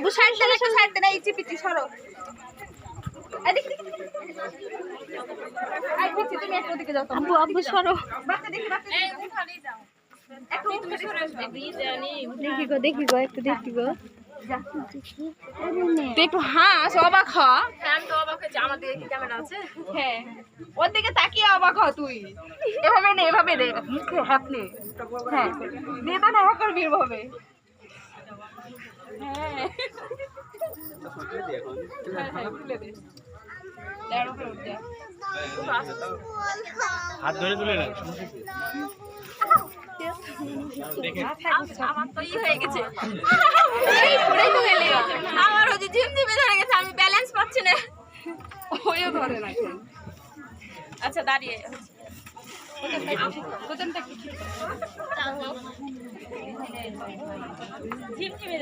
Abu side দেন, একটা side দেন, এই চিপিটি সরো। এই দেখি দেখি আই পিছি তুমি একটু দিকে যাও। আবু আবু সরো। বাচ্চা দেখি বাচ্চা এই উঠালেই যাও। একটু তুমি সরে আসবে। দেখি গো একটু দেখি গো। তুই একটু হাস, অবাক হ। আমি তো অবাক হয়েছি, আমার দিকে কি ক্যামেরা আছে? হ্যাঁ, ওর দিকে তাকিয়ে অবাক হ তুই। এভাবে নে, এভাবে দে, মুখে হাত নে। হ্যাঁ, দিয়ে তো না করবি এভাবে। হ্যাঁ, তুলে দে। দেড় উপরে উঠ যা। হাত ধরে তুলে না আমার তো হয়ে গেছে, আমার হচ্ছে ঝিমঝিমে ধরে গেছে, আমি ব্যালেন্স পাচ্ছি না। ওইও ধরে না। আচ্ছা দাঁড়িয়ে ঝিমঝিমে